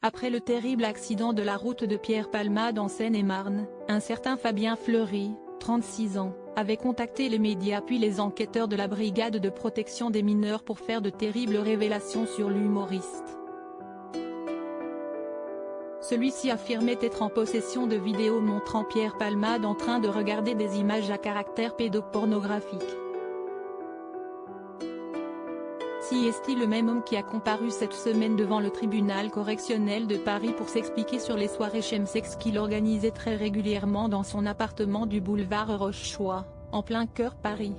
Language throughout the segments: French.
Après le terrible accident de la route de Pierre-Palmade en Seine-et-Marne, un certain Fabien Fleury, 36 ans, avait contacté les médias puis les enquêteurs de la brigade de protection des mineurs pour faire de terribles révélations sur l'humoriste. Celui-ci affirmait être en possession de vidéos montrant Pierre-Palmade en train de regarder des images à caractère pédopornographique. Est-il le même homme qui a comparu cette semaine devant le tribunal correctionnel de Paris pour s'expliquer sur les soirées chemsex qu'il organisait très régulièrement dans son appartement du boulevard Rochechouart, en plein cœur Paris.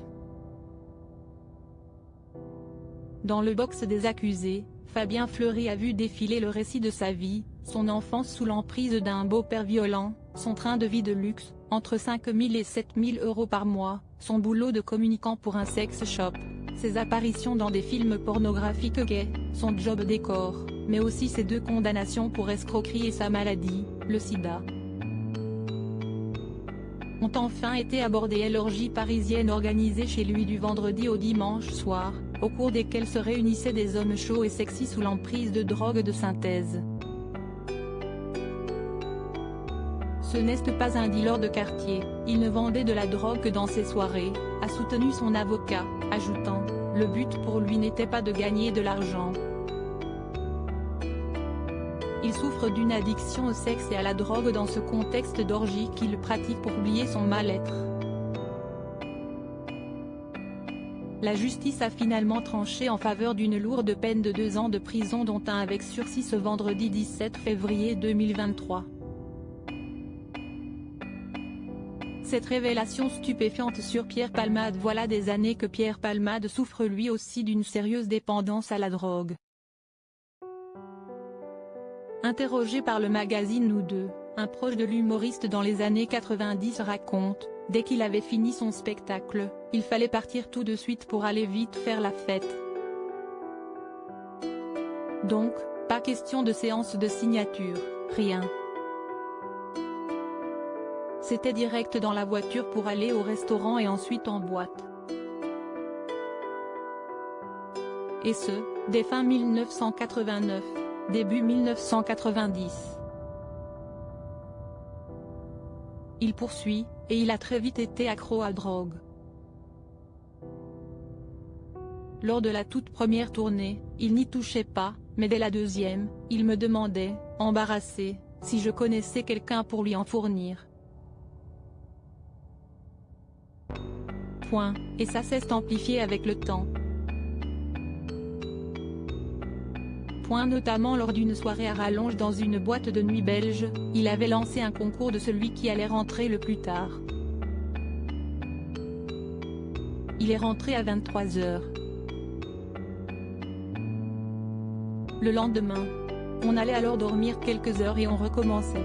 Dans le box des accusés, Fabien Fleury a vu défiler le récit de sa vie, son enfance sous l'emprise d'un beau-père violent, son train de vie de luxe, entre 5 000 et 7 000 € par mois, son boulot de communicant pour un sex shop, ses apparitions dans des films pornographiques gays, son job décor, mais aussi ses 2 condamnations pour escroquerie et sa maladie, le sida. Ont enfin été abordées l'orgie parisienne organisée chez lui du vendredi au dimanche soir, au cours desquelles se réunissaient des hommes chauds et sexy sous l'emprise de drogues de synthèse. Ce n'est pas un dealer de quartier, il ne vendait de la drogue que dans ses soirées, a soutenu son avocat, ajoutant « Le but pour lui n'était pas de gagner de l'argent. Il souffre d'une addiction au sexe et à la drogue dans ce contexte d'orgie qu'il pratique pour oublier son mal-être. » La justice a finalement tranché en faveur d'une lourde peine de 2 ans de prison dont 1 avec sursis ce vendredi 17 février 2023. Cette révélation stupéfiante sur Pierre-Palmade. Voilà des années que Pierre-Palmade souffre lui aussi d'une sérieuse dépendance à la drogue. Interrogé par le magazine Nous Deux, un proche de l'humoriste dans les années 90 raconte, dès qu'il avait fini son spectacle, il fallait partir tout de suite pour aller vite faire la fête. Donc, pas question de séance de signature, rien. C'était direct dans la voiture pour aller au restaurant et ensuite en boîte. Et ce, dès fin 1989, début 1990. Il poursuit, et il a très vite été accro à drogue. Lors de la toute première tournée, il n'y touchait pas, mais dès la deuxième, il me demandait, embarrassé, si je connaissais quelqu'un pour lui en fournir. Et ça s'est amplifié avec le temps. Notamment lors d'une soirée à rallonge dans une boîte de nuit belge, il avait lancé un concours de celui qui allait rentrer le plus tard. Il est rentré à 23 h. Le lendemain, on allait alors dormir quelques heures et on recommençait.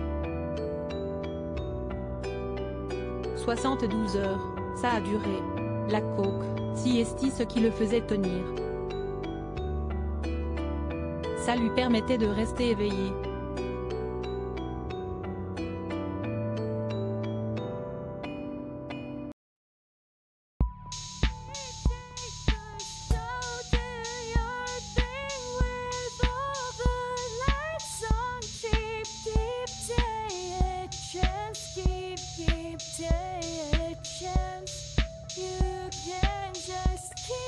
72 heures, ça a duré. La coke, est ce qui le faisait tenir. Ça lui permettait de rester éveillé. You can just keep